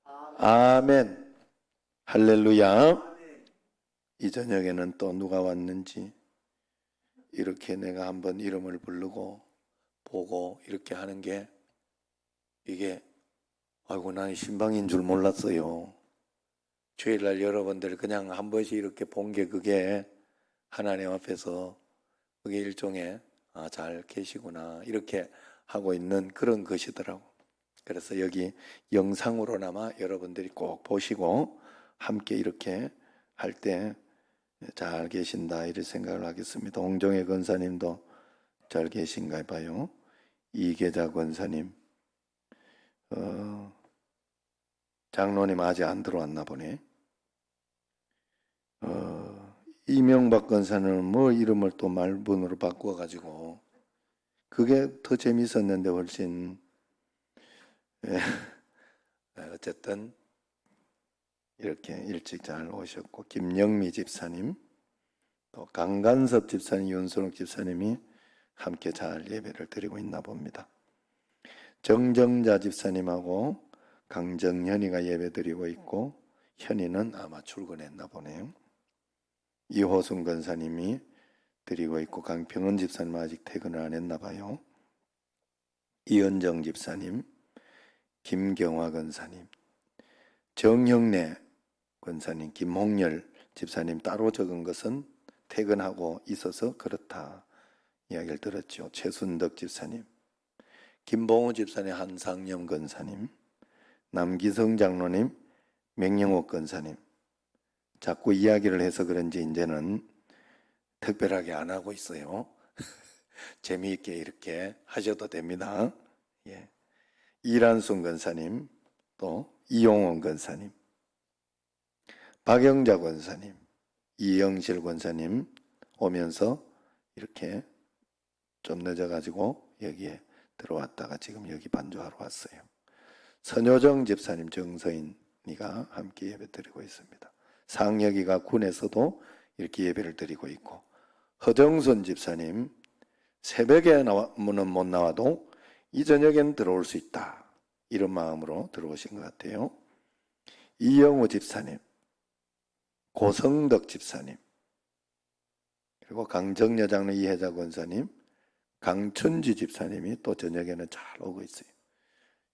아멘. 할렐루야. 이 저녁에는 또 누가 왔는지 이렇게 내가 한번 이름을 부르고 보고 이렇게 하는 게 이게 아이고 난 신방인 줄 몰랐어요. 주일날 여러분들 그냥 한 번씩 이렇게 본 게 그게 하나님 앞에서 그게 일종의 잘 계시구나 이렇게 하고 있는 그런 것이더라고. 그래서 여기 영상으로나마 여러분들이 꼭 보시고 함께 이렇게 할 때 잘 계신다 이런 생각을 하겠습니다. 홍종혜 권사님도 잘 계신가 봐요. 이계자 권사님, 장로님 아직 안 들어왔나 보네. 이명박 권사는 뭐 이름을 또 말문으로 바꾸어가지고 그게 더 재밌었는데 훨씬. 어쨌든 이렇게 일찍 잘 오셨고, 김영미 집사님, 또 강간섭 집사님, 윤선욱 집사님이 함께 잘 예배를 드리고 있나 봅니다. 정정자 집사님하고 강정현이가 예배 드리고 있고, 현이는 아마 출근했나 보네요. 이호순 권사님이 드리고 있고, 강평은 집사님은 아직 퇴근을 안 했나 봐요. 이은정 집사님, 김경화 권사님, 정형래 권사님, 김홍열 집사님 따로 적은 것은 퇴근하고 있어서 그렇다 이야기를 들었죠. 최순덕 집사님, 김봉우 집사님, 한상영 권사님, 남기성 장로님, 맹영옥 권사님. 자꾸 이야기를 해서 그런지 이제는 특별하게 안 하고 있어요. 재미있게 이렇게 하셔도 됩니다. 예. 이란순 권사님, 또 이용원 권사님, 박영자 권사님, 이영실 권사님 오면서 이렇게 좀 늦어가지고 여기에 들어왔다가 지금 여기 반주하러 왔어요. 선효정 집사님, 정서인이가 함께 예배 드리고 있습니다. 상혁이가 군에서도 이렇게 예배를 드리고 있고, 허정순 집사님 새벽에 나오면 못 나와도 이 저녁엔 들어올 수 있다 이런 마음으로 들어오신 것 같아요. 이영우 집사님, 고성덕 집사님, 그리고 강정여 장로, 이혜자 권사님, 강춘지 집사님이 또 저녁에는 잘 오고 있어요.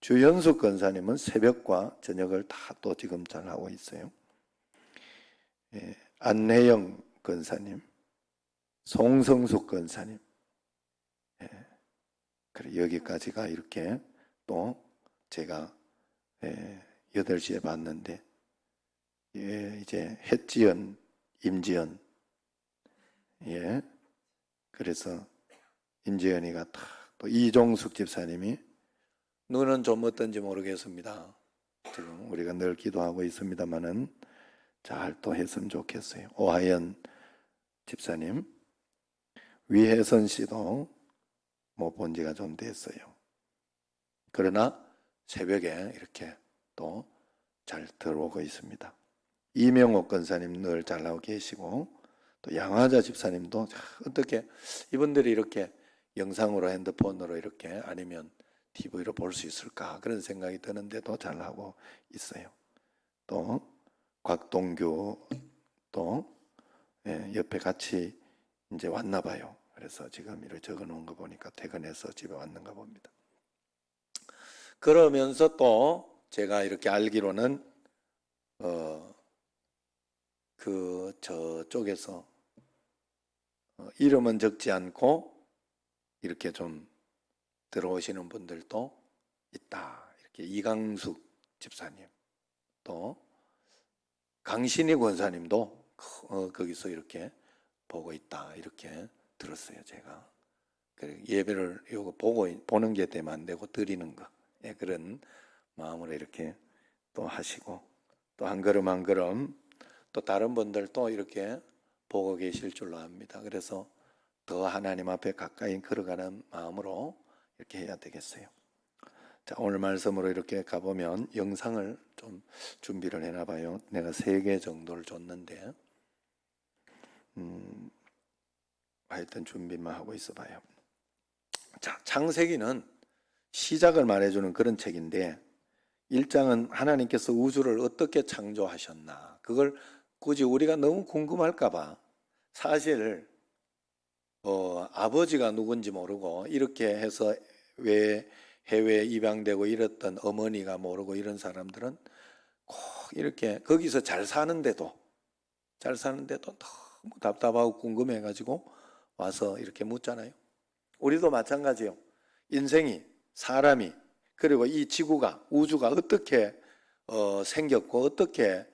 주현숙 권사님은 새벽과 저녁을 다 또 지금 잘 하고 있어요. 예, 안혜영 권사님, 송성숙 권사님, 예, 그래 여기까지가 이렇게 또 제가 8시에 봤는데, 이제 햇지연, 임지연, 그래서 임지연이가 또 이종숙 집사님이 눈은 좀 어떤지 모르겠습니다. 지금 우리가 늘 기도하고 있습니다만은 잘 또 했으면 좋겠어요. 오하연 집사님, 위혜선 씨도 못 본 지가 좀 됐어요. 그러나 새벽에 이렇게 또 잘 들어오고 있습니다. 이명옥 권사님 늘 잘 나오고 계시고, 또 양화자 집사님도 어떻게 이분들이 이렇게 영상으로 핸드폰으로 이렇게 아니면 TV로 볼 수 있을까 그런 생각이 드는데도 잘 하고 있어요. 또 곽동규 또 옆에 같이 이제 왔나 봐요. 그래서 지금 이렇게 적어 놓은 거 보니까 퇴근해서 집에 왔는가 봅니다. 그러면서 또 제가 이렇게 알기로는 그 저쪽에서 이름은 적지 않고 이렇게 좀 들어오시는 분들도 있다. 이렇게 이강숙 집사님, 또 강신희 권사님도 거기서 이렇게 보고 있다. 이렇게 들었어요, 제가. 예배를 요거 보는 게 되면 안 되고 드리는 거. 그런 마음으로 이렇게 또 하시고, 또 한 걸음 한 걸음 또 다른 분들도 이렇게 보고 계실 줄로 압니다. 그래서 더 하나님 앞에 가까이 걸어가는 마음으로 이렇게 해야 되겠어요. 자, 오늘 말씀으로 이렇게 가보면 영상을 좀 준비를 해놔 봐요. 내가 3개 정도를 줬는데 하여튼 준비만 하고 있어 봐요. 자, 창세기는 시작을 말해주는 그런 책인데 1장은 하나님께서 우주를 어떻게 창조하셨나, 그걸 굳이 우리가 너무 궁금할까 봐 사실 아버지가 누군지 모르고 이렇게 해서 왜 해외에 입양되고 이랬던 어머니가 모르고 이런 사람들은 꼭 이렇게 거기서 잘 사는데도 너무 답답하고 궁금해가지고 와서 이렇게 묻잖아요. 우리도 마찬가지예요. 인생이, 사람이, 그리고 이 지구가, 우주가 어떻게 생겼고 어떻게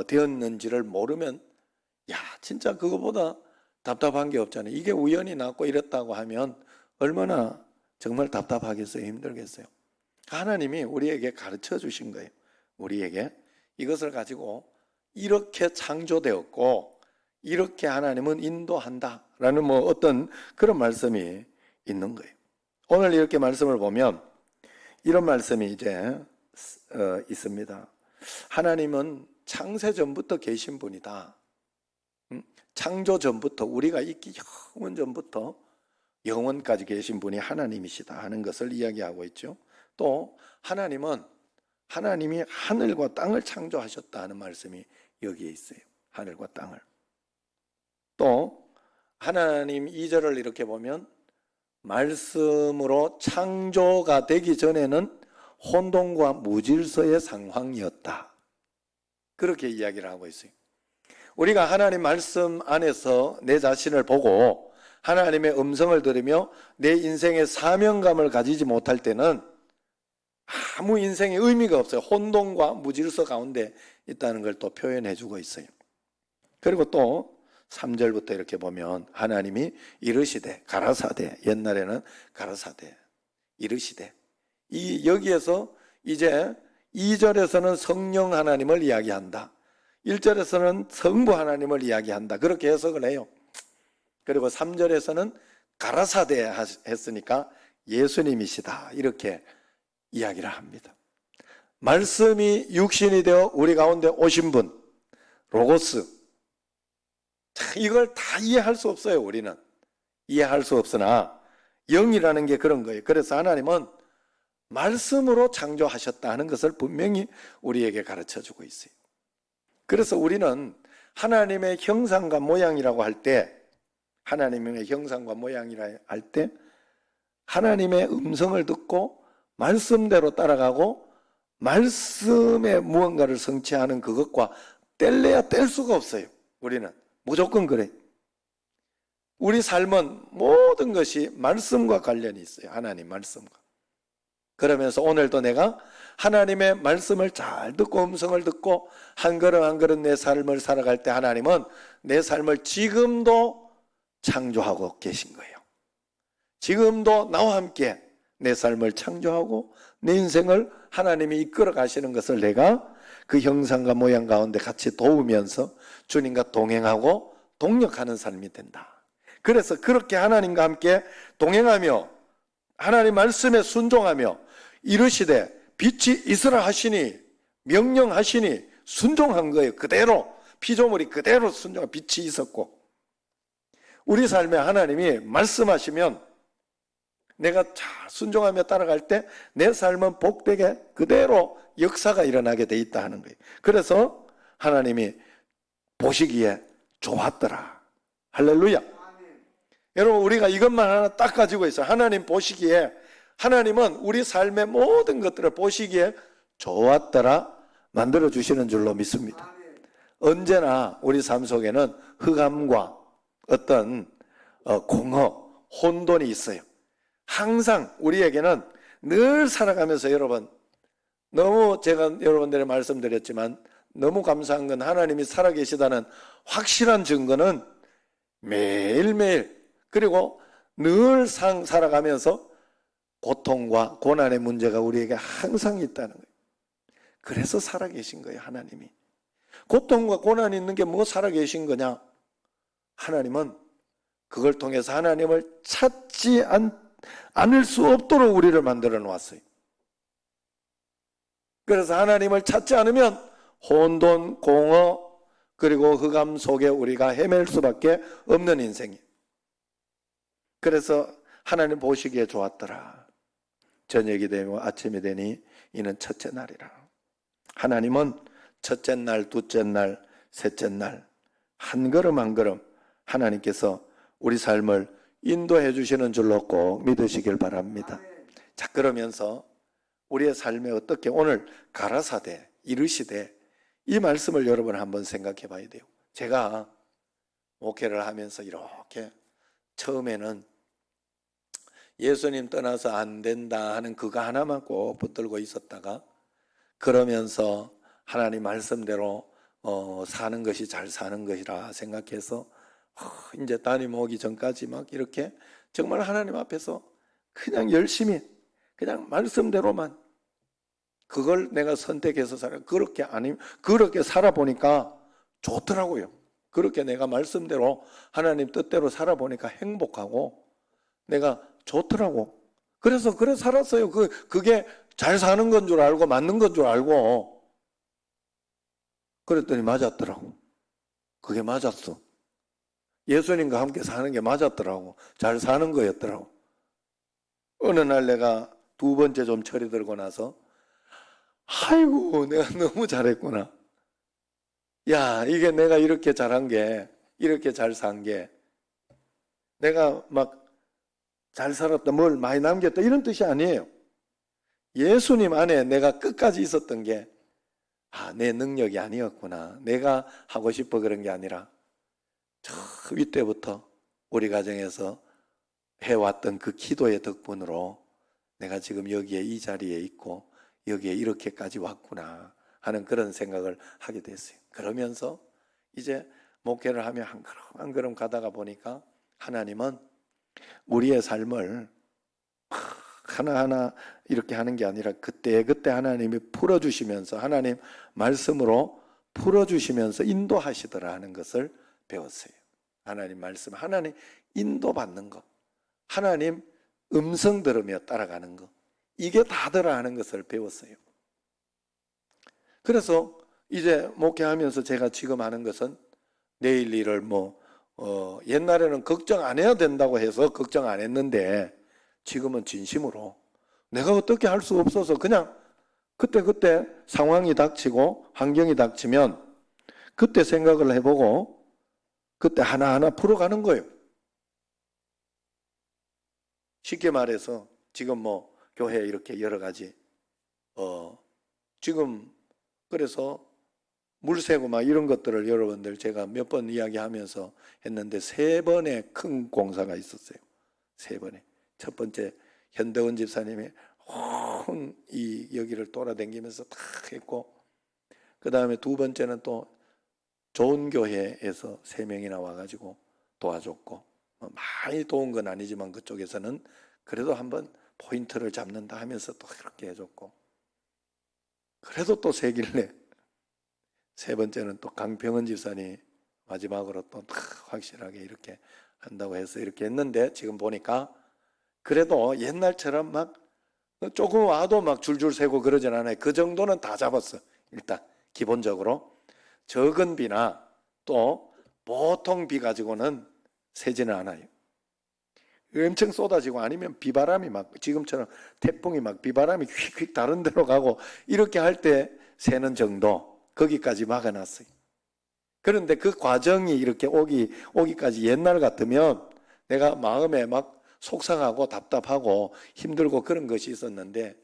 되었는지를 모르면 진짜 그거보다 답답한 게 없잖아요. 이게 우연히 났고 이랬다고 하면 얼마나 정말 답답하겠어요, 힘들겠어요. 하나님이 우리에게 가르쳐 주신 거예요. 우리에게 이것을 가지고 이렇게 창조되었고 이렇게 하나님은 인도한다라는 어떤 그런 말씀이 있는 거예요. 오늘 이렇게 말씀을 보면 이런 말씀이 이제 있습니다. 하나님은 창세 전부터 계신 분이다. 창조 전부터, 우리가 있기 영원 전부터 영원까지 계신 분이 하나님이시다 하는 것을 이야기하고 있죠. 또 하나님이 하늘과 땅을 창조하셨다 하는 말씀이 여기에 있어요. 하늘과 땅을. 또 하나님 2절을 이렇게 보면 말씀으로 창조가 되기 전에는 혼돈과 무질서의 상황이었다. 그렇게 이야기를 하고 있어요. 우리가 하나님 말씀 안에서 내 자신을 보고 하나님의 음성을 들으며 내 인생의 사명감을 가지지 못할 때는 아무 인생의 의미가 없어요. 혼돈과 무질서 가운데 있다는 걸 또 표현해 주고 있어요. 그리고 또 3절부터 이렇게 보면 하나님이 이르시되, 가라사대, 옛날에는 가라사대, 이르시되, 여기에서 이제 2절에서는 성령 하나님을 이야기한다. 1절에서는 성부 하나님을 이야기한다. 그렇게 해석을 해요. 그리고 3절에서는 가라사대 했으니까 예수님이시다. 이렇게 이야기를 합니다. 말씀이 육신이 되어 우리 가운데 오신 분, 로고스. 이걸 다 이해할 수 없어요. 우리는 이해할 수 없으나 영이라는 게 그런 거예요. 그래서 하나님은 말씀으로 창조하셨다 하는 것을 분명히 우리에게 가르쳐주고 있어요. 그래서 우리는 하나님의 형상과 모양이라고 할 때, 하나님의 형상과 모양이라 할 때 하나님의 음성을 듣고 말씀대로 따라가고 말씀에 무언가를 성취하는 그것과 뗄래야 뗄 수가 없어요. 우리는 무조건 그래. 우리 삶은 모든 것이 말씀과 관련이 있어요. 하나님 말씀과. 그러면서 오늘도 내가 하나님의 말씀을 잘 듣고 음성을 듣고 한 걸음 한 걸음 내 삶을 살아갈 때 하나님은 내 삶을 지금도 창조하고 계신 거예요. 지금도 나와 함께 내 삶을 창조하고 내 인생을 하나님이 이끌어 가시는 것을 내가 그 형상과 모양 가운데 같이 도우면서 주님과 동행하고 동력하는 삶이 된다. 그래서 그렇게 하나님과 함께 동행하며 하나님 말씀에 순종하며 이르시되 빛이 있으라 하시니 명령하시니 순종한 거예요. 그대로 피조물이 그대로 순종한 빛이 있었고, 우리 삶에 하나님이 말씀하시면 내가 잘 순종하며 따라갈 때 내 삶은 복되게 그대로 역사가 일어나게 돼 있다 하는 거예요. 그래서 하나님이 보시기에 좋았더라. 할렐루야. 여러분, 우리가 이것만 하나 딱 가지고 있어요. 하나님 보시기에, 하나님은 우리 삶의 모든 것들을 보시기에 좋았더라 만들어 주시는 줄로 믿습니다. 언제나 우리 삶 속에는 흑암과 어떤 공허, 혼돈이 있어요. 항상 우리에게는 늘 살아가면서, 여러분, 너무 제가 여러분들에게 말씀드렸지만 너무 감사한 건 하나님이 살아계시다는 확실한 증거는 매일매일, 그리고 늘 살아가면서 고통과 고난의 문제가 우리에게 항상 있다는 거예요. 그래서 살아계신 거예요. 하나님이. 고통과 고난이 있는 게 뭐 살아계신 거냐? 하나님은 그걸 통해서 하나님을 찾지 않을 수 없도록 우리를 만들어 놓았어요. 그래서 하나님을 찾지 않으면 혼돈, 공허, 그리고 흑암 속에 우리가 헤맬 수밖에 없는 인생이에요. 그래서 하나님 보시기에 좋았더라. 저녁이 되고 아침이 되니 이는 첫째 날이라. 하나님은 첫째 날, 둘째 날, 셋째 날 한 걸음 한 걸음 하나님께서 우리 삶을 인도해 주시는 줄로 꼭 믿으시길 바랍니다. 자, 그러면서 우리의 삶에 어떻게 오늘 가라사대, 이르시되 이 말씀을 여러분 한번 생각해 봐야 돼요. 제가 목회를 하면서 이렇게 처음에는 예수님 떠나서 안 된다 하는 그거 하나만 꼭 붙들고 있었다가 그러면서 하나님 말씀대로 사는 것이 잘 사는 것이라 생각해서 이제 담임 오기 전까지 막 이렇게 정말 하나님 앞에서 그냥 열심히 그냥 말씀대로만 그걸 내가 선택해서 살아. 그렇게 살아보니까 좋더라고요. 그렇게 내가 말씀대로 하나님 뜻대로 살아보니까 행복하고 내가 좋더라고. 그래서 그래 살았어요. 그게 잘 사는 건 줄 알고 맞는 건 줄 알고 그랬더니 맞았더라고. 그게 맞았어. 예수님과 함께 사는 게 맞았더라고. 잘 사는 거였더라고. 어느 날 내가 두 번째 좀 철이 들고 나서 아이고 내가 너무 잘했구나. 야, 이게 내가 이렇게 잘한 게, 이렇게 잘 산 게 내가 막 잘 살았다, 뭘 많이 남겼다 이런 뜻이 아니에요. 예수님 안에 내가 끝까지 있었던 게 내 능력이 아니었구나. 내가 하고 싶어 그런 게 아니라 저 윗때부터 우리 가정에서 해왔던 그 기도의 덕분으로 내가 지금 여기에 이 자리에 있고 여기에 이렇게까지 왔구나 하는 그런 생각을 하게 됐어요. 그러면서 이제 목회를 하며 한 걸음 한 걸음 가다가 보니까 하나님은 우리의 삶을 하나하나 이렇게 하는 게 아니라 그때그때 하나님이 풀어주시면서 하나님 말씀으로 풀어주시면서 인도하시더라 하는 것을 배웠어요. 하나님 말씀, 하나님 인도받는 것, 하나님 음성 들으며 따라가는 것, 이게 다더라 하는 것을 배웠어요. 그래서 이제 목회하면서 제가 지금 하는 것은 내일 일을 옛날에는 걱정 안 해야 된다고 해서 걱정 안 했는데 지금은 진심으로 내가 어떻게 할 수 없어서 그냥 그때 상황이 닥치고 환경이 닥치면 그때 생각을 해보고 그때 하나하나 풀어가는 거예요. 쉽게 말해서 지금 교회 이렇게 여러 가지 지금 그래서 물 새고 막 이런 것들을 여러분들 제가 몇 번 이야기하면서 했는데 3번의 큰 공사가 있었어요. 3번에. 첫 번째 현대원 집사님이 여기를 돌아다니면서 다 했고 그 다음에 두 번째는 또 좋은 교회에서 3명이나 와가지고 도와줬고 많이 도운 건 아니지만 그쪽에서는 그래도 한번 포인트를 잡는다 하면서 또 그렇게 해줬고 그래도 또 새길래 세 번째는 또 강평은 집사님 마지막으로 또 확실하게 이렇게 한다고 해서 이렇게 했는데 지금 보니까 그래도 옛날처럼 막 조금 와도 막 줄줄 세고 그러진 않아요. 그 정도는 다 잡았어. 일단 기본적으로 적은 비나 또 보통 비 가지고는 새지는 않아요. 엄청 쏟아지고 아니면 비바람이 막 지금처럼 태풍이 막 비바람이 휙휙 다른 데로 가고 이렇게 할 때 새는 정도 거기까지 막아놨어요. 그런데 그 과정이 이렇게 오기까지 옛날 같으면 내가 마음에 막 속상하고 답답하고 힘들고 그런 것이 있었는데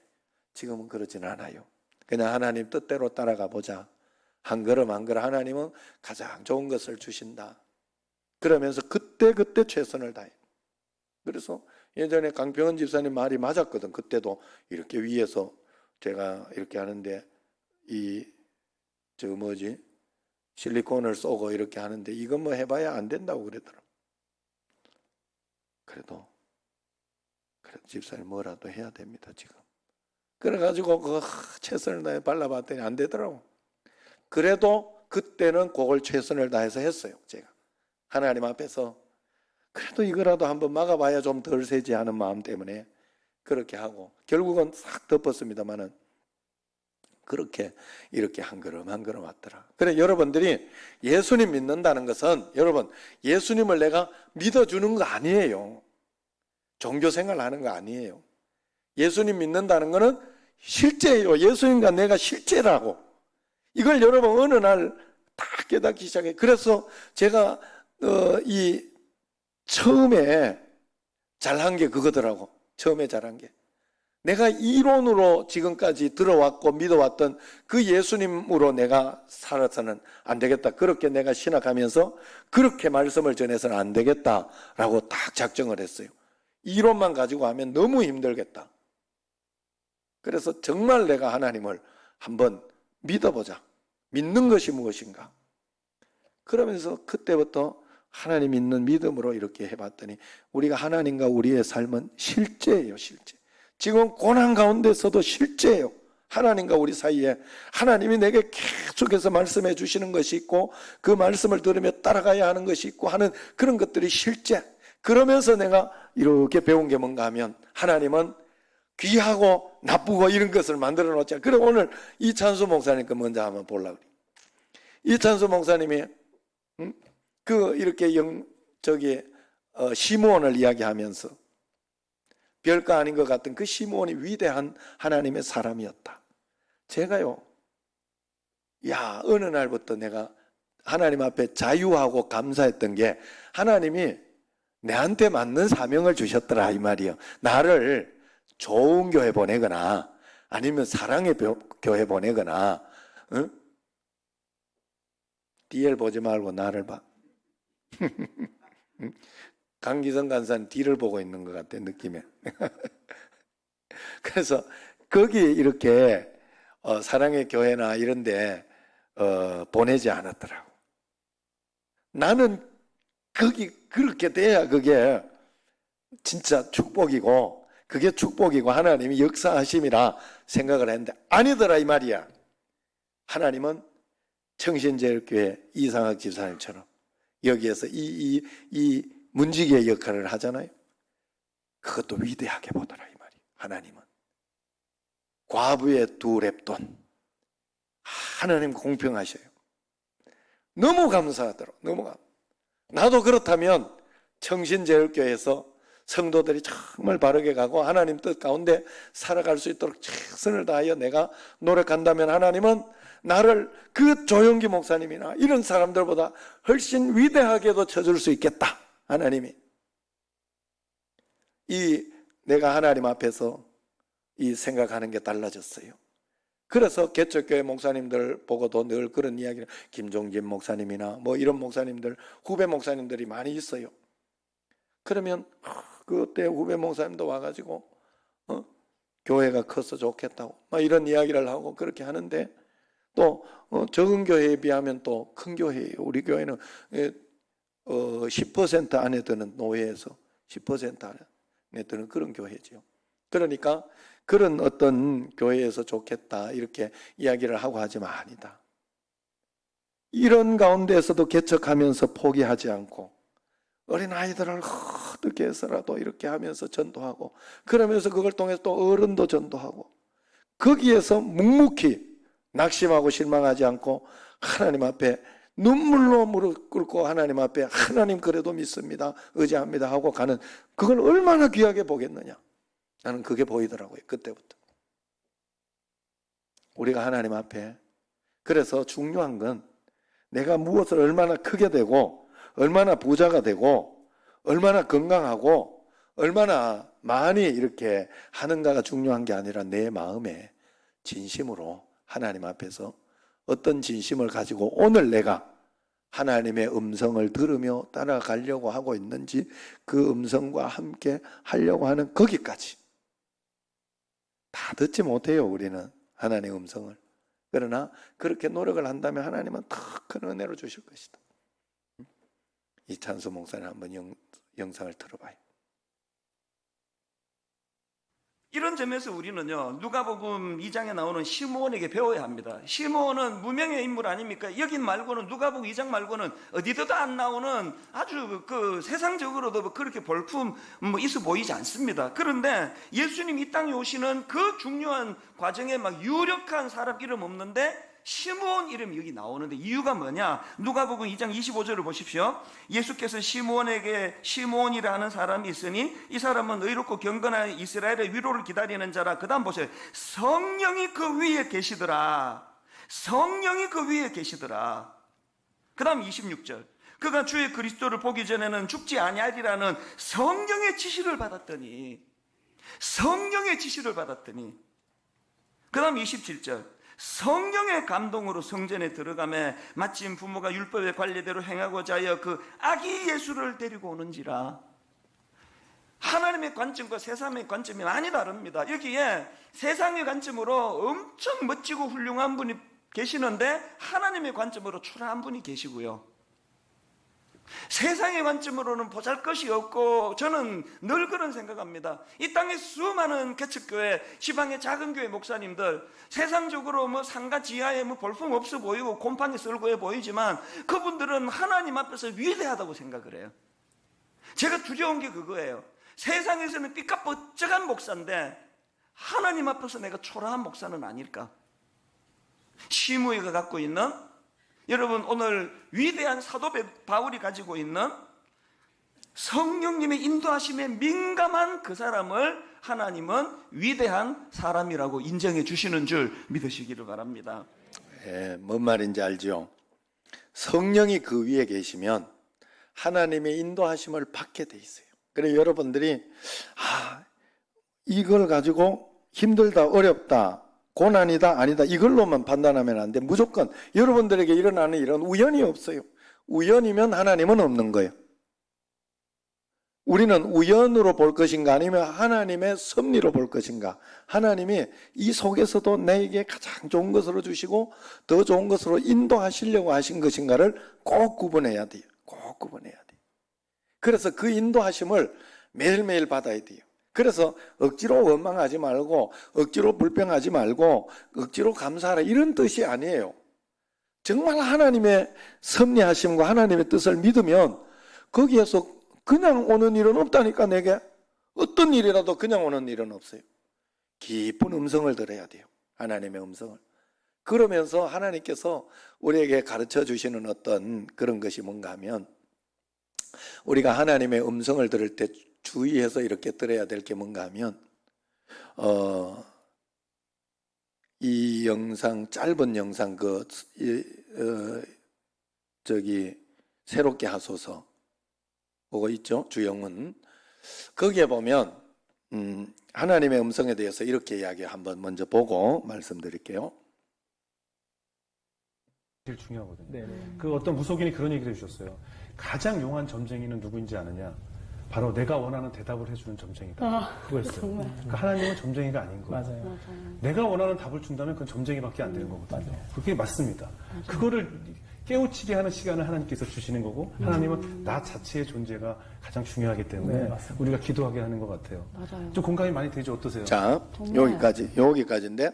지금은 그러진 않아요. 그냥 하나님 뜻대로 따라가 보자. 한 걸음 한 걸음 하나님은 가장 좋은 것을 주신다. 그러면서 그때 최선을 다해. 그래서 예전에 강평원 집사님 말이 맞았거든. 그때도 이렇게 위에서 제가 이렇게 하는데 실리콘을 쏘고 이렇게 하는데 이건 해봐야 안 된다고 그러더라고. 그래도 집사님 뭐라도 해야 됩니다 지금. 그래가지고 최선을 다해 발라봤더니 안 되더라고. 그래도 그때는 그걸 최선을 다해서 했어요. 제가 하나님 앞에서 그래도 이거라도 한번 막아봐야 좀 덜 세지 하는 마음 때문에 그렇게 하고 결국은 싹 덮었습니다만은 그렇게 이렇게 한 걸음 한 걸음 왔더라. 그래 여러분들이 예수님 믿는다는 것은 여러분 예수님을 내가 믿어주는 거 아니에요. 종교 생활 하는 거 아니에요. 예수님 믿는다는 것은 실제예요. 예수님과 내가 실제라고. 이걸 여러분 어느 날 다 깨닫기 시작해요. 그래서 제가 이 처음에 잘한 게 그거더라고. 처음에 잘한 게. 내가 이론으로 지금까지 들어왔고 믿어왔던 그 예수님으로 내가 살아서는 안 되겠다. 그렇게 내가 신학하면서 그렇게 말씀을 전해서는 안 되겠다라고 딱 작정을 했어요. 이론만 가지고 하면 너무 힘들겠다. 그래서 정말 내가 하나님을 한번 믿어보자. 믿는 것이 무엇인가? 그러면서 그때부터 하나님 믿는 믿음으로 이렇게 해봤더니 우리가 하나님과 우리의 삶은 실제예요, 실제. 지금 고난 가운데서도 실제예요. 하나님과 우리 사이에 하나님이 내게 계속해서 말씀해 주시는 것이 있고 그 말씀을 들으며 따라가야 하는 것이 있고 하는 그런 것들이 실제. 그러면서 내가 이렇게 배운 게 뭔가 하면 하나님은 귀하고 나쁘고 이런 것을 만들어 놓자. 그럼 오늘 이찬수 목사님 거 먼저 한번 보려고 그래요. 이찬수 목사님이 이렇게 시므온을 이야기하면서 별거 아닌 것 같은 그 시므온이 위대한 하나님의 사람이었다. 제가요, 어느 날부터 내가 하나님 앞에 자유하고 감사했던 게 하나님이 내한테 맞는 사명을 주셨더라 이 말이에요. 나를 좋은 교회 보내거나 아니면 사랑의 교회 보내거나 DL 보지 말고 나를 봐. 강기성 간사는 뒤를 보고 있는 것 같아 느낌에. 그래서 거기 이렇게 사랑의 교회나 이런데 보내지 않았더라고. 나는 거기 그렇게 돼야 그게 진짜 축복이고 그게 축복이고 하나님이 역사하심이라 생각을 했는데 아니더라 이 말이야. 하나님은 청신제일교회 이상학 집사님처럼 여기에서 이 문지기의 역할을 하잖아요. 그것도 위대하게 보더라 이 말이에요. 하나님은 과부의 2렙돈 하나님 공평하셔요. 너무 감사하더라고. 너무 나도 그렇다면 청신제일교회에서 성도들이 정말 바르게 가고 하나님 뜻 가운데 살아갈 수 있도록 최선을 다하여 내가 노력한다면 하나님은 나를 그 조영기 목사님이나 이런 사람들보다 훨씬 위대하게도 쳐줄 수 있겠다. 하나님이 내가 하나님 앞에서 이 생각하는 게 달라졌어요. 그래서 개척교회 목사님들 보고도 늘 그런 이야기를 김종진 목사님이나 뭐 이런 목사님들 후배 목사님들이 많이 있어요. 그러면 그때 후배 목사님도 와가지고 교회가 커서 좋겠다고 막 이런 이야기를 하고 그렇게 하는데 또 적은 교회에 비하면 또 큰 교회예요. 우리 교회는 10% 안에 드는 노회에서 10% 안에 드는 그런 교회죠. 그러니까 그런 어떤 교회에서 좋겠다 이렇게 이야기를 하고 하지만 아니다. 이런 가운데에서도 개척하면서 포기하지 않고 어린아이들을 어떻게 해서라도 이렇게 하면서 전도하고 그러면서 그걸 통해서 또 어른도 전도하고 거기에서 묵묵히 낙심하고 실망하지 않고 하나님 앞에 눈물로 무릎 꿇고 하나님 앞에 하나님 그래도 믿습니다 의지합니다 하고 가는 그걸 얼마나 귀하게 보겠느냐. 나는 그게 보이더라고요. 그때부터 우리가 하나님 앞에 그래서 중요한 건 내가 무엇을 얼마나 크게 되고 얼마나 부자가 되고 얼마나 건강하고 얼마나 많이 이렇게 하는가가 중요한 게 아니라 내 마음에 진심으로 하나님 앞에서 어떤 진심을 가지고 오늘 내가 하나님의 음성을 들으며 따라가려고 하고 있는지 그 음성과 함께 하려고 하는 거기까지 다 듣지 못해요. 우리는 하나님의 음성을. 그러나 그렇게 노력을 한다면 하나님은 더 큰 은혜로 주실 것이다. 이찬수 목사님 한번 영상을 들어봐요. 이런 점에서 우리는요 누가복음 2장에 나오는 시므온에게 배워야 합니다. 시므온은 무명의 인물 아닙니까? 여기 말고는 누가복음 2장 말고는 어디서도 안 나오는 아주 세상적으로도 그렇게 볼품 있어 보이지 않습니다. 그런데 예수님 이 땅에 오시는 그 중요한 과정에 막 유력한 사람 이름 없는데 시므온 이름이 여기 나오는데 이유가 뭐냐? 누가복음 2장 25절을 보십시오. 예수께서 시므온이라 하는 사람이 있으니 이 사람은 의롭고 경건한 이스라엘의 위로를 기다리는 자라. 그 다음 보세요. 성령이 그 위에 계시더라. 성령이 그 위에 계시더라. 그 다음 26절. 그가 주의 그리스도를 보기 전에는 죽지 아니하리라는 성령의 지시를 받았더니 그 다음 27절. 성령의 감동으로 성전에 들어가매 마침 부모가 율법의 관례대로 행하고자 하여 그 아기 예수를 데리고 오는지라. 하나님의 관점과 세상의 관점이 많이 다릅니다. 여기에 세상의 관점으로 엄청 멋지고 훌륭한 분이 계시는데 하나님의 관점으로 초라한 분이 계시고요. 세상의 관점으로는 보잘것이 없고, 저는 늘 그런 생각합니다. 이 땅에 수많은 개척교회, 지방의 작은 교회 목사님들, 세상적으로 뭐 상가 지하에 뭐 볼품 없어 보이고 곰팡이 썰고해 보이지만 그분들은 하나님 앞에서 위대하다고 생각을 해요. 제가 두려운 게 그거예요. 세상에서는 삐까뻔쩍한 목사인데 하나님 앞에서 내가 초라한 목사는 아닐까? 시므이가 갖고 있는, 여러분 오늘 위대한 사도 바울이 가지고 있는 성령님의 인도하심에 민감한 그 사람을 하나님은 위대한 사람이라고 인정해 주시는 줄 믿으시기를 바랍니다. 뭔 말인지 알죠? 성령이 그 위에 계시면 하나님의 인도하심을 받게 돼 있어요. 그래서 여러분들이 이걸 가지고 힘들다, 어렵다, 고난이다, 아니다, 이걸로만 판단하면 안 돼. 무조건 여러분들에게 일어나는 일은 우연이 없어요. 우연이면 하나님은 없는 거예요. 우리는 우연으로 볼 것인가 아니면 하나님의 섭리로 볼 것인가. 하나님이 이 속에서도 내게 가장 좋은 것으로 주시고 더 좋은 것으로 인도하시려고 하신 것인가를 꼭 구분해야 돼요. 꼭 구분해야 돼요. 그래서 그 인도하심을 매일매일 받아야 돼요. 그래서 억지로 원망하지 말고 억지로 불평하지 말고 억지로 감사하라 이런 뜻이 아니에요. 정말 하나님의 섭리하심과 하나님의 뜻을 믿으면 거기에서 그냥 오는 일은 없다니까. 내게 어떤 일이라도 그냥 오는 일은 없어요. 깊은 음성을 들어야 돼요. 하나님의 음성을. 그러면서 하나님께서 우리에게 가르쳐 주시는 어떤 그런 것이 뭔가 하면, 우리가 하나님의 음성을 들을 때 주의해서 이렇게 들어야 될 게 뭔가 하면, 이 영상, 짧은 영상, 새롭게 하소서 보고 있죠? 주영은. 거기에 보면, 하나님의 음성에 대해서 이렇게 이야기 한번 먼저 보고 말씀드릴게요. 제일 중요하거든요. 네네. 그 어떤 무속인이 그런 얘기를 해주셨어요. 가장 용한 점쟁이는 누구인지 아느냐? 바로 내가 원하는 대답을 해주는 점쟁이다. 그거였어요. 정말. 그러니까 하나님은 점쟁이가 아닌 거예요. 맞아요. 내가 원하는 답을 준다면 그건 점쟁이밖에 안 되는 거거든요. 그게 맞습니다. 그거를 깨우치게 하는 시간을 하나님께서 주시는 거고, 하나님은 나 자체의 존재가 가장 중요하기 때문에 네, 우리가 기도하게 하는 것 같아요. 맞아요. 좀 공감이 많이 되죠? 어떠세요? 자, 정말. 여기까지인데,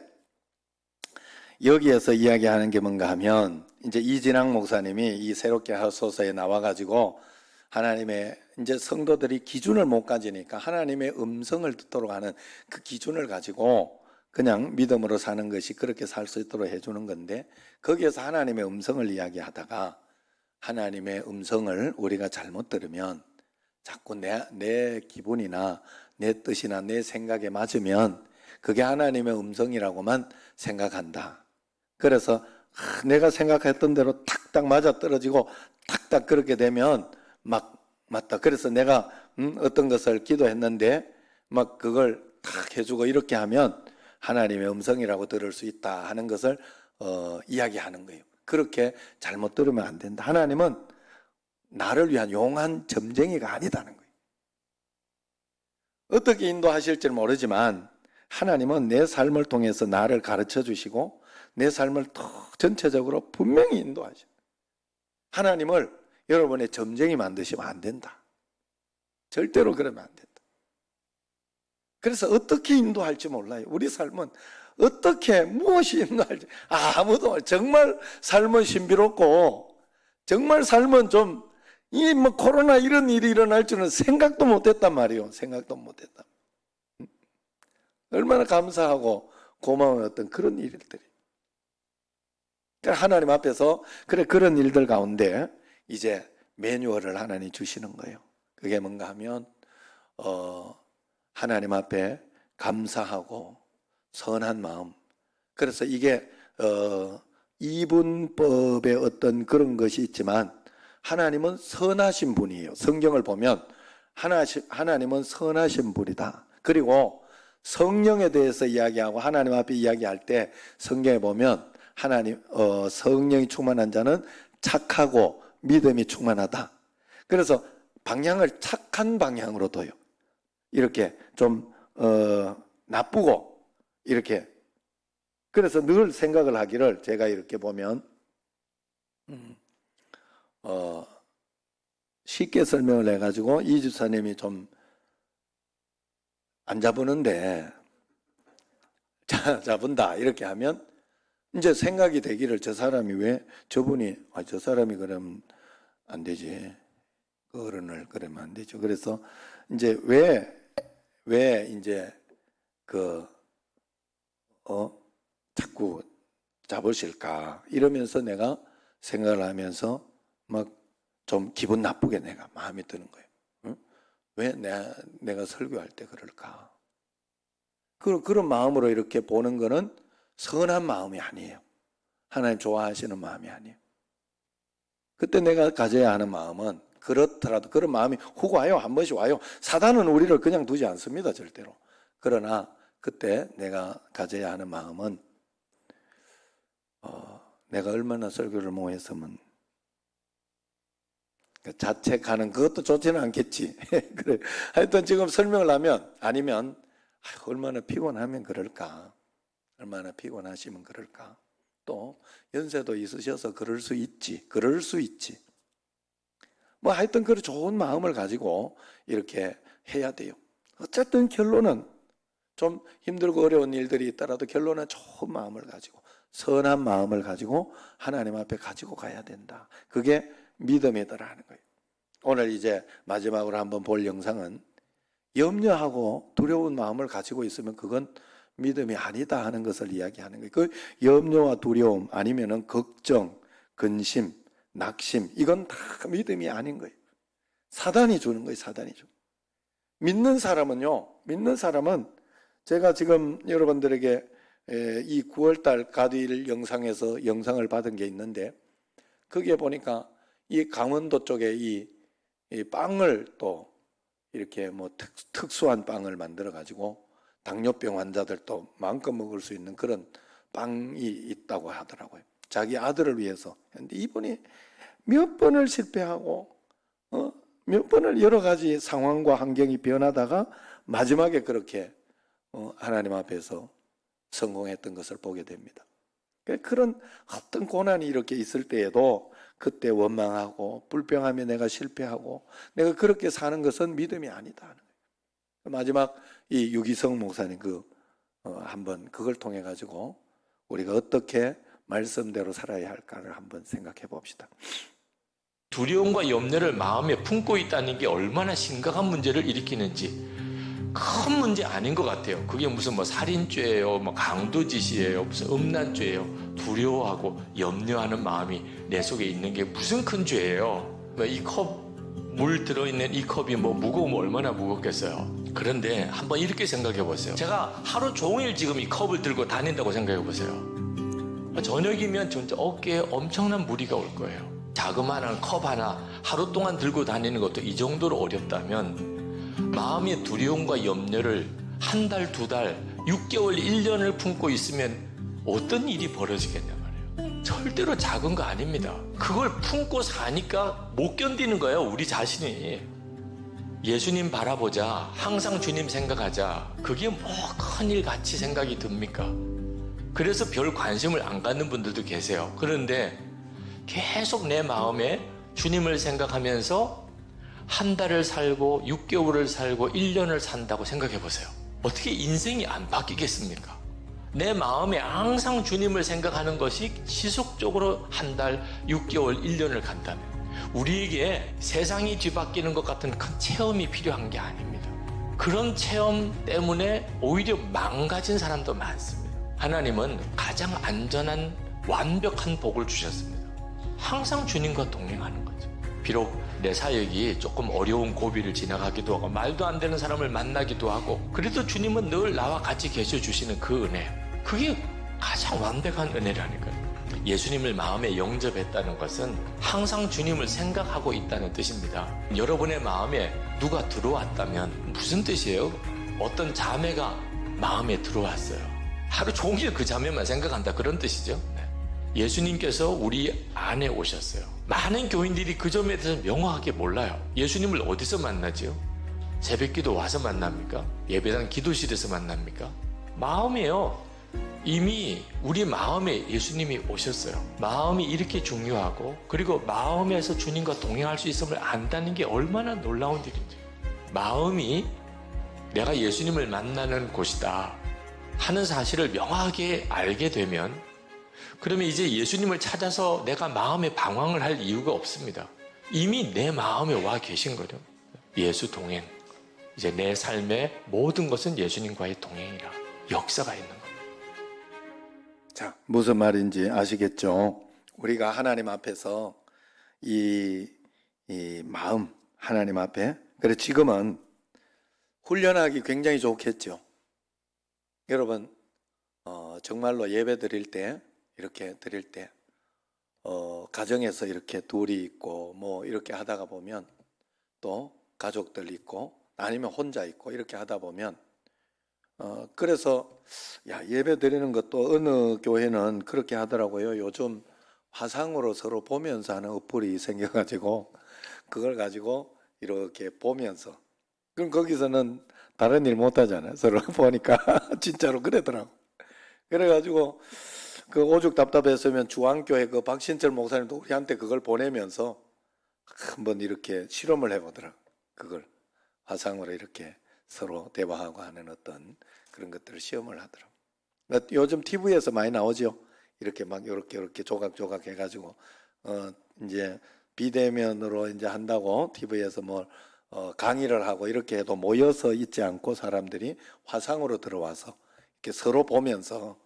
여기에서 이야기하는 게 뭔가 하면, 이제 이진학 목사님이 이 새롭게 하소서에 나와가지고 하나님의, 이제 성도들이 기준을 못 가지니까 하나님의 음성을 듣도록 하는 그 기준을 가지고 그냥 믿음으로 사는 것이 그렇게 살 수 있도록 해주는 건데, 거기에서 하나님의 음성을 이야기하다가 하나님의 음성을 우리가 잘못 들으면 자꾸 내 기분이나 내 뜻이나 내 생각에 맞으면 그게 하나님의 음성이라고만 생각한다. 그래서 내가 생각했던 대로 탁탁 맞아떨어지고 탁탁 그렇게 되면 맞다. 그래서 내가 어떤 것을 기도했는데 막 그걸 탁 해주고 이렇게 하면 하나님의 음성이라고 들을 수 있다 하는 것을 이야기하는 거예요. 그렇게 잘못 들으면 안 된다. 하나님은 나를 위한 용한 점쟁이가 아니다는 거예요. 어떻게 인도하실지 모르지만 하나님은 내 삶을 통해서 나를 가르쳐 주시고 내 삶을 더 전체적으로 분명히 인도하셔. 하나님을 여러분의 점쟁이 만드시면 안 된다. 절대로 그러면 안 된다. 그래서 어떻게 인도할지 몰라요. 우리 삶은 어떻게 무엇이 인도할지 아무도. 정말 삶은 신비롭고 정말 삶은 좀 이 뭐 코로나 이런 일이 일어날 줄은 생각도 못했단 말이에요. 생각도 못했다. 얼마나 감사하고 고마운 어떤 그런 일들이. 하나님 앞에서 그런 일들 가운데 이제 매뉴얼을 하나님 주시는 거예요. 그게 뭔가 하면 하나님 앞에 감사하고 선한 마음. 그래서 이게 이분법의 어떤 그런 것이 있지만 하나님은 선하신 분이에요. 성경을 보면 하나님은 선하신 분이다. 그리고 성령에 대해서 이야기하고 하나님 앞에 이야기할 때 성경에 보면 성령이 충만한 자는 착하고 믿음이 충만하다. 그래서 방향을 착한 방향으로 둬요. 이렇게 좀 나쁘고 이렇게. 그래서 늘 생각을 하기를 제가 이렇게 보면 쉽게 설명을 해가지고 이 집사님이 좀 안 잡으는데 잡은다 이렇게 하면 이제 생각이 되기를 저 사람이 왜 저분이 저 사람이 그러면 안 되지, 그 어른을 그러면 안 되죠. 그래서 이제 왜 이제 자꾸 잡으실까 이러면서 내가 생각을 하면서 막 좀 기분 나쁘게 내가 마음이 드는 거예요. 응? 왜 내가 설교할 때 그럴까? 그런 마음으로 이렇게 보는 거는 선한 마음이 아니에요. 하나님 좋아하시는 마음이 아니에요. 그때 내가 가져야 하는 마음은 그렇더라도 그런 마음이 훅 와요. 한 번씩 와요. 사단은 우리를 그냥 두지 않습니다. 절대로. 그러나 그때 내가 가져야 하는 마음은 내가 얼마나 설교를 못 했으면 자책하는 그것도 좋지는 않겠지. 그래. 하여튼 지금 설명을 하면 아니면 얼마나 피곤하면 그럴까. 얼마나 피곤하시면 그럴까. 또 연세도 있으셔서 그럴 수 있지. 뭐 하여튼 그런 좋은 마음을 가지고 이렇게 해야 돼요. 어쨌든 결론은 좀 힘들고 어려운 일들이 있더라도 결론은 좋은 마음을 가지고 선한 마음을 가지고 하나님 앞에 가지고 가야 된다. 그게 믿음이더라는 거예요. 오늘 이제 마지막으로 한번 볼 영상은 염려하고 두려운 마음을 가지고 있으면 그건 믿음이 아니다 하는 것을 이야기하는 거예요. 그 염려와 두려움 아니면은 걱정, 근심, 낙심 이건 다 믿음이 아닌 거예요. 사단이 주는 거예요. 사단이 주는. 믿는 사람은 제가 지금 여러분들에게 이 9월달 가두일 영상에서 영상을 받은 게 있는데 거기에 보니까 이 강원도 쪽에 이 빵을 또 이렇게 뭐 특수한 빵을 만들어 가지고 당뇨병 환자들도 마음껏 먹을 수 있는 그런 빵이 있다고 하더라고요. 자기 아들을 위해서. 근데 이분이 몇 번을 실패하고 몇 번을 여러 가지 상황과 환경이 변하다가 마지막에 그렇게 하나님 앞에서 성공했던 것을 보게 됩니다. 그런 어떤 고난이 이렇게 있을 때에도 그때 원망하고 불평하며 내가 실패하고 내가 그렇게 사는 것은 믿음이 아니다 하는 거예요. 마지막 이 유기성 목사님 한번 그걸 통해 가지고 우리가 어떻게 말씀대로 살아야 할까를 한번 생각해 봅시다. 두려움과 염려를 마음에 품고 있다는 게 얼마나 심각한 문제를 일으키는지 큰 문제 아닌 것 같아요. 그게 무슨 뭐 살인죄예요, 뭐 강도짓이에요, 무슨 음란죄예요. 두려워하고 염려하는 마음이 내 속에 있는 게 무슨 큰 죄예요. 이 컵 물 들어있는 이 컵이 뭐 무거우면 얼마나 무겁겠어요. 그런데 한번 이렇게 생각해 보세요. 제가 하루 종일 지금 이 컵을 들고 다닌다고 생각해 보세요. 저녁이면 진짜 어깨에 엄청난 무리가 올 거예요. 자그마한 컵 하나 하루 동안 들고 다니는 것도 이 정도로 어렵다면 마음의 두려움과 염려를 한 달, 두 달, 6개월, 1년을 품고 있으면 어떤 일이 벌어지겠냐 말이에요. 절대로 작은 거 아닙니다. 그걸 품고 사니까 못 견디는 거예요, 우리 자신이. 예수님 바라보자, 항상 주님 생각하자. 그게 뭐 큰일 같이 생각이 듭니까? 그래서 별 관심을 안 갖는 분들도 계세요. 그런데 계속 내 마음에 주님을 생각하면서 한 달을 살고 6개월을 살고 1년을 산다고 생각해 보세요. 어떻게 인생이 안 바뀌겠습니까? 내 마음에 항상 주님을 생각하는 것이 지속적으로 한 달, 6개월, 1년을 간다면 우리에게 세상이 뒤바뀌는 것 같은 큰 체험이 필요한 게 아닙니다. 그런 체험 때문에 오히려 망가진 사람도 많습니다. 하나님은 가장 안전한 완벽한 복을 주셨습니다. 항상 주님과 동행하는 거죠. 비록 내 사역이 조금 어려운 고비를 지나가기도 하고 말도 안 되는 사람을 만나기도 하고, 그래도 주님은 늘 나와 같이 계셔 주시는 그 은혜, 그게 가장 완벽한 은혜라니까요. 예수님을 마음에 영접했다는 것은 항상 주님을 생각하고 있다는 뜻입니다. 여러분의 마음에 누가 들어왔다면 무슨 뜻이에요? 어떤 자매가 마음에 들어왔어요. 하루 종일 그 자매만 생각한다, 그런 뜻이죠. 예수님께서 우리 안에 오셨어요. 많은 교인들이 그 점에 대해서 명확하게 몰라요. 예수님을 어디서 만나죠? 새벽기도 와서 만납니까? 예배당 기도실에서 만납니까? 마음이에요. 이미 우리 마음에 예수님이 오셨어요. 마음이 이렇게 중요하고, 그리고 마음에서 주님과 동행할 수 있음을 안다는 게 얼마나 놀라운 일인지. 마음이 내가 예수님을 만나는 곳이다 하는 사실을 명확하게 알게 되면, 그러면 이제 예수님을 찾아서 내가 마음에 방황을 할 이유가 없습니다. 이미 내 마음에 와 계신 거죠. 예수 동행. 이제 내 삶의 모든 것은 예수님과의 동행이라 역사가 있는 겁니다. 자, 무슨 말인지 아시겠죠? 우리가 하나님 앞에서 이 마음, 하나님 앞에, 그래 지금은 훈련하기 굉장히 좋겠죠. 여러분, 정말로 예배 드릴 때, 이렇게 드릴 때, 가정에서 이렇게 둘이 있고 뭐 이렇게 하다가 보면, 또 가족들 있고 아니면 혼자 있고 이렇게 하다 보면, 그래서 예배 드리는 것도 어느 교회는 그렇게 하더라고요. 요즘 화상으로 서로 보면서 하는 어플이 생겨가지고 그걸 가지고 이렇게 보면서, 그럼 거기서는 다른 일 못하잖아요. 서로 보니까 진짜로 그러더라고. 그래가지고 그 오죽 답답했으면 주안교회 그 박신철 목사님도 우리한테 그걸 보내면서 한번 이렇게 실험을 해보더라고. 그걸 화상으로 이렇게 서로 대화하고 하는 어떤 그런 것들을 시험을 하더라고. 요즘 TV에서 많이 나오죠. 이렇게 막 이렇게 조각조각 해가지고 이제 비대면으로 이제 한다고 TV에서 뭐 강의를 하고 이렇게 해도 모여서 있지 않고 사람들이 화상으로 들어와서 이렇게 서로 보면서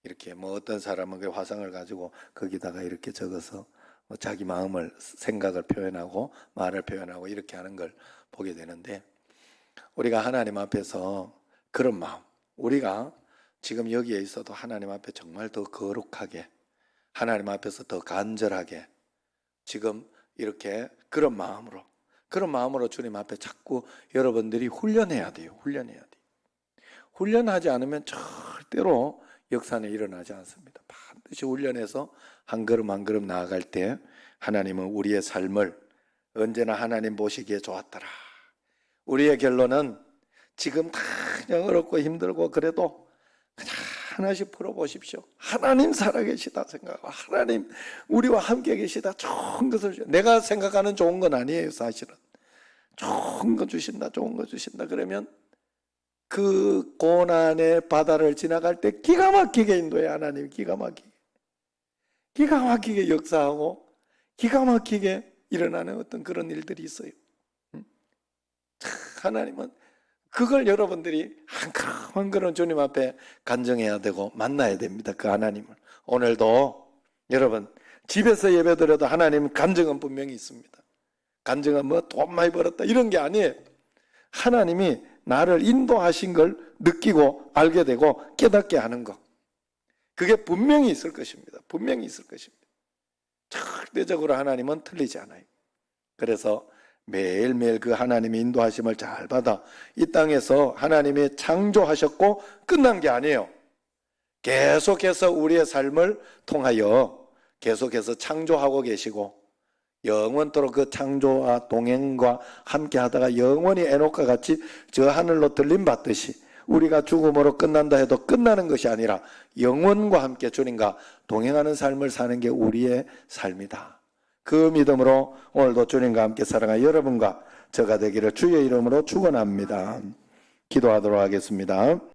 이렇게 뭐 어떤 사람은 그 화상을 가지고 거기다가 이렇게 적어서 뭐 자기 마음을, 생각을 표현하고 말을 표현하고 이렇게 하는 걸 보게 되는데, 우리가 하나님 앞에서 그런 마음, 우리가 지금 여기에 있어도 하나님 앞에 정말 더 거룩하게, 하나님 앞에서 더 간절하게 지금 이렇게 그런 마음으로 주님 앞에 자꾸 여러분들이 훈련해야 돼요. 훈련하지 않으면 절대로 역사는 일어나지 않습니다. 반드시 훈련해서 한 걸음 한 걸음 나아갈 때 하나님은 우리의 삶을 언제나 하나님 보시기에 좋았더라. 우리의 결론은 지금 다 그냥 어렵고 힘들고 그래도 그냥 하나씩 풀어보십시오. 하나님 살아계시다 생각하고, 하나님 우리와 함께 계시다, 좋은 것을 주신다. 내가 생각하는 좋은 건 아니에요. 사실은 좋은 거 주신다, 좋은 거 주신다. 그러면 그 고난의 바다를 지나갈 때 기가 막히게 인도해. 하나님 기가 막히게 역사하고 기가 막히게 일어나는 어떤 그런 일들이 있어요. 하나님은 그걸 여러분들이 한 걸음 한 걸음 주님 앞에 간증해야 되고 만나야 됩니다. 그 하나님을. 오늘도 여러분 집에서 예배드려도 하나님 간증은 분명히 있습니다. 간증은 뭐 돈 많이 벌었다 이런 게 아니에요. 하나님이 나를 인도하신 걸 느끼고 알게 되고 깨닫게 하는 것, 그게 분명히 있을 것입니다. 분명히 있을 것입니다. 절대적으로 하나님은 틀리지 않아요. 그래서 매일매일 그 하나님의 인도하심을 잘 받아 이 땅에서 하나님이 창조하셨고 끝난 게 아니에요. 계속해서 우리의 삶을 통하여 계속해서 창조하고 계시고, 영원토록 그 창조와 동행과 함께 하다가 영원히 에녹과 같이 저 하늘로 들림받듯이 우리가 죽음으로 끝난다 해도 끝나는 것이 아니라 영원과 함께 주님과 동행하는 삶을 사는 게 우리의 삶이다. 그 믿음으로 오늘도 주님과 함께 살아가 여러분과 저가 되기를 주의 이름으로 축원합니다. 기도하도록 하겠습니다.